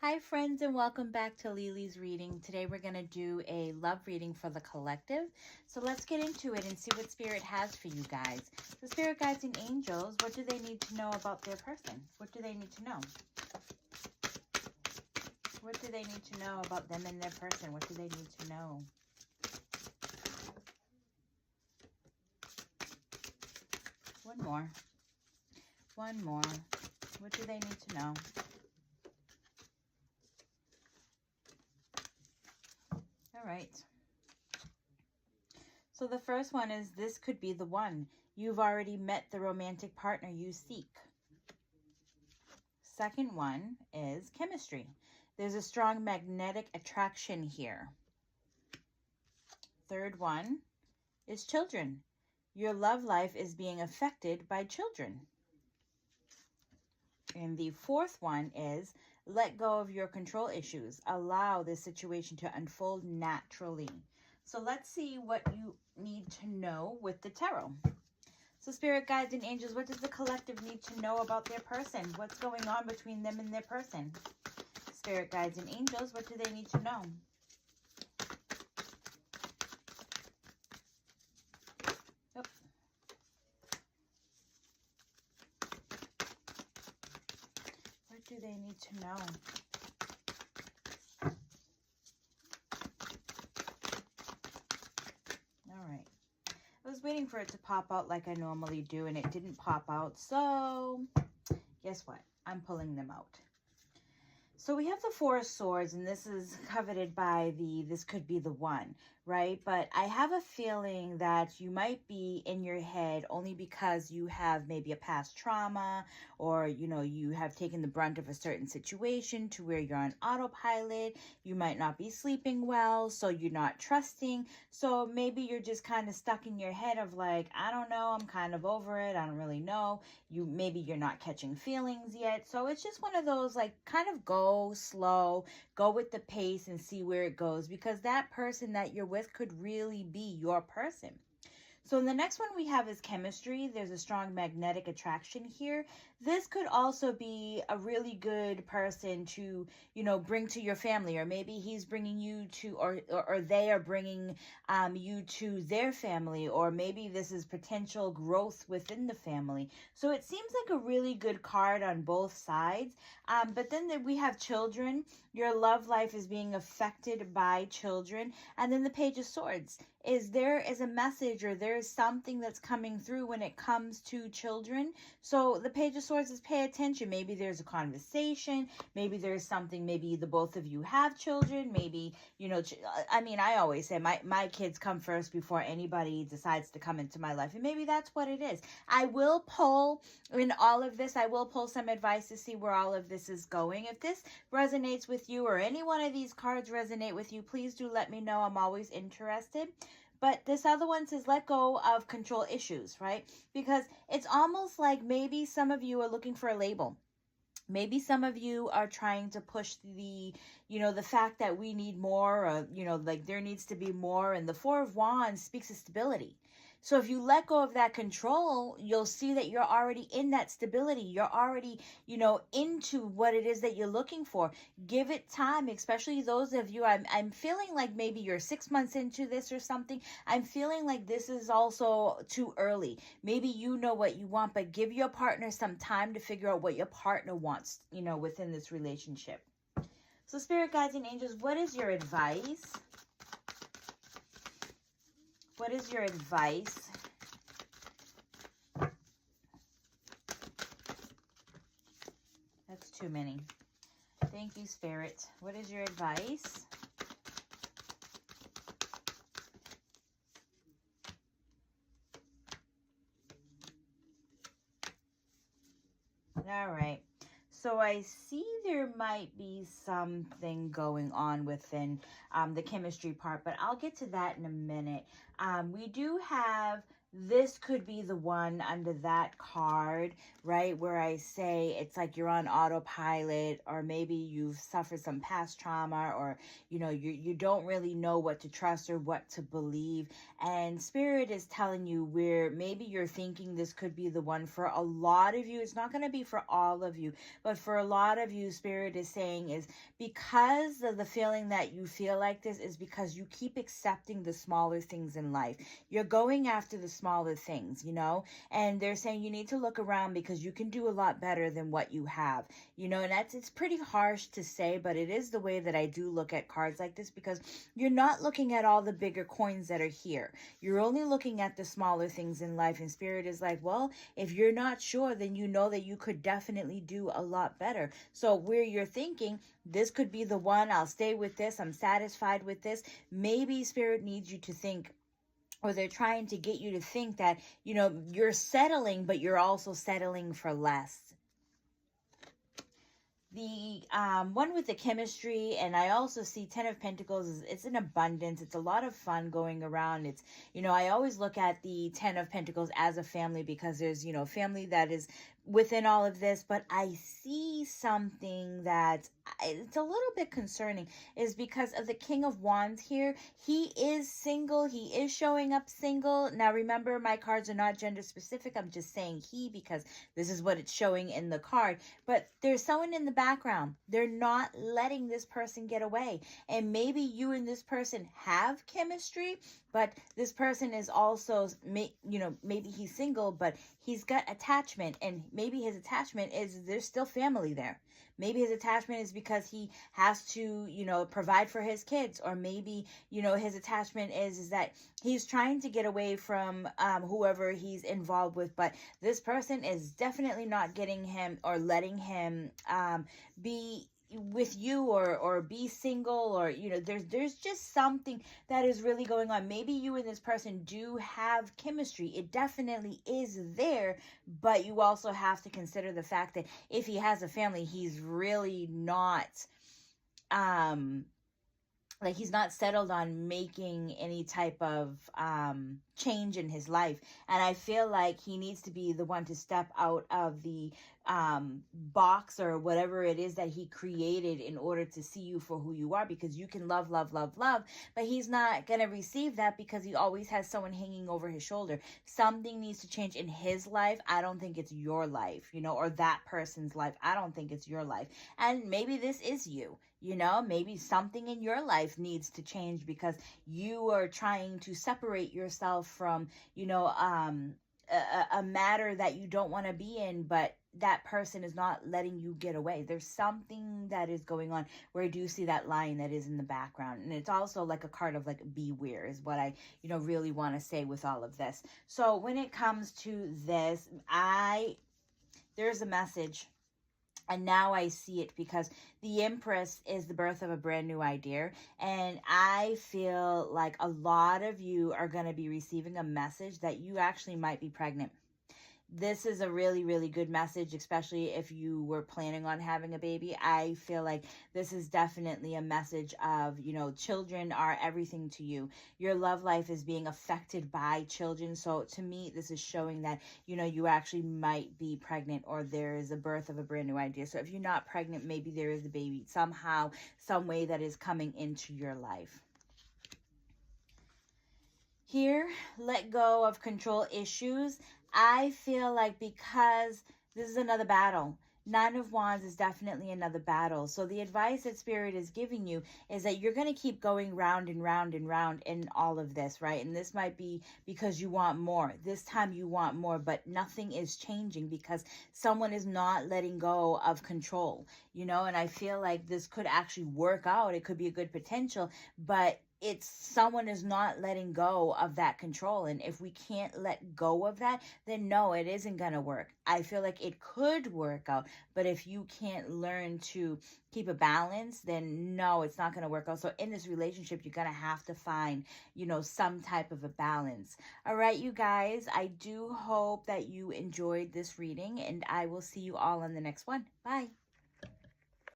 Hi friends, and welcome back to Lily's reading. Today we're going to do a love reading for the collective. So let's get into it and see what Spirit has for you guys. The Spirit guides and angels, what do they need to know about their person? What do they need to know? What do they need to know about them and their person? What do they need to know? One more. One more. What do they need to know? All right. So the first one is, this could be the one. You've already met the romantic partner you seek. Second one is chemistry. There's a strong magnetic attraction here. Third one is children. Your love life is being affected by children. And the fourth one is, let go of your control issues. Allow this situation to unfold naturally. So let's see what you need to know with the tarot. So Spirit guides and angels, what does the collective need to know about their person? What's going on between them and their person? Spirit guides and angels, what do they need to know? Oh. What do they need to know? All right. I was waiting for it to pop out like I normally do, and it didn't pop out. So guess what? I'm pulling them out. So we have the Four of Swords, and this is coveted by this could be the one, right? But I have a feeling that you might be in your head only because you have maybe a past trauma, or, you know, you have taken the brunt of a certain situation to where you're on autopilot. You might not be sleeping well, so you're not trusting. So maybe you're just kind of stuck in your head of like, I don't know, I'm kind of over it. I don't really know. Maybe you're not catching feelings yet. So it's just one of those, like, kind of go slow, go with the pace and see where it goes, because that person that you're with could really be your person. So the next one we have is chemistry. There's a strong magnetic attraction here. This could also be a really good person to, you know, bring to your family, or maybe he's bringing you to, or they are bringing you to their family, or maybe this is potential growth within the family. So it seems like a really good card on both sides. But then we have children. Your love life is being affected by children. And then the Page of Swords there is a message, or there's something that's coming through when it comes to children. So the Page of Swords is, pay attention. Maybe there's a conversation. Maybe there's something, maybe the both of you have children. Maybe, you know, I mean, I always say my kids come first before anybody decides to come into my life. And maybe that's what it is. I will pull in all of this. I will pull some advice to see where all of this is going. If this resonates with you, or any one of these cards resonate with you, please do let me know. I'm always interested. But this other one says, let go of control issues, right? Because it's almost like maybe some of you are looking for a label. Maybe some of you are trying to push the fact that we need more, or, like there needs to be more. And the Four of Wands speaks of stability. So if you let go of that control, you'll see that you're already in that stability. You're already, into what it is that you're looking for. Give it time, especially those of you, I'm feeling like maybe you're 6 months into this or something. I'm feeling like this is also too early. Maybe you know what you want, but give your partner some time to figure out what your partner wants, within this relationship. So Spirit guides and angels, what is your advice? What is your advice? That's too many. Thank you, Spirit. What is your advice? All right. So I see there might be something going on within the chemistry part, but I'll get to that in a minute. We do have this could be the one under that card, right? Where I say it's like you're on autopilot, or maybe you've suffered some past trauma, or, you know, you don't really know what to trust or what to believe. And Spirit is telling you where maybe you're thinking this could be the one for a lot of you. It's not going to be for all of you, but for a lot of you, Spirit is saying is because of the feeling that you feel like this is because you keep accepting the smaller things in life. You're going after the smaller things, you know, and they're saying you need to look around because you can do a lot better than what you have, you know, and it's pretty harsh to say, but it is the way that I do look at cards like this, because you're not looking at all the bigger coins that are here. You're only looking at the smaller things in life, and Spirit is like, well, if you're not sure, then you know that you could definitely do a lot better. So where you're thinking, this could be the one, I'll stay with this, I'm satisfied with this, maybe Spirit needs you to think, or they're trying to get you to think that, you know, you're settling, but you're also settling for less. The one with the chemistry, and I also see 10 of Pentacles, it's an abundance. It's a lot of fun going around. It's, you know, I always look at the 10 of Pentacles as a family, because there's, you know, family that is within all of this. But I see something that it's a little bit concerning, is because of the King of Wands here. He is single. He is showing up single. Now, remember, my cards are not gender specific. I'm just saying he, because this is what it's showing in the card. But there's someone in the background. They're not letting this person get away. And maybe you and this person have chemistry, but this person is also, you know, maybe he's single, but he's got attachment, and maybe his attachment is there's still family there. Maybe his attachment is because he has to, you know, provide for his kids, or maybe, you know, his attachment is that he's trying to get away from whoever he's involved with, but this person is definitely not getting him or letting him be with you, or be single, or, you know, there's just something that is really going on. Maybe you and this person do have chemistry. It definitely is there, but you also have to consider the fact that if he has a family, he's really not like, he's not settled on making any type of change in his life. And I feel like he needs to be the one to step out of the box, or whatever it is that he created, in order to see you for who you are, because you can love, love, love, love, but he's not going to receive that because he always has someone hanging over his shoulder. Something needs to change in his life. I don't think it's your life, you know, or that person's life. I don't think it's your life. And maybe this is you. You know, maybe something in your life needs to change because you are trying to separate yourself from, you know, a matter that you don't want to be in, but that person is not letting you get away. There's something that is going on where I do see that lion that is in the background. And it's also like a card of like beware is what I, you know, really want to say with all of this. So when it comes to this, there's a message. And now I see it, because the Empress is the birth of a brand new idea. And I feel like a lot of you are going to be receiving a message that you actually might be pregnant. This is a really, really good message, especially if you were planning on having a baby. I feel like this is definitely a message of, you know, children are everything to you. Your love life is being affected by children. So to me, this is showing that, you know, you actually might be pregnant, or there is a birth of a brand new idea. So if you're not pregnant, maybe there is a baby somehow, some way that is coming into your life. Here, let go of control issues. I feel like because this is another battle. Nine of Wands is definitely another battle. So the advice that Spirit is giving you is that you're going to keep going round and round and round in all of this, right? And this might be because you want more. This time you want more, but nothing is changing because someone is not letting go of control, you know? And I feel like this could actually work out. It could be a good potential, but it's someone is not letting go of that control. And if we can't let go of that, then no, it isn't going to work. I feel like it could work out, but if you can't learn to keep a balance, then no, it's not going to work out. So in this relationship, you're going to have to find, you know, some type of a balance. All right, you guys, I do hope that you enjoyed this reading, and I will see you all on the next one. Bye.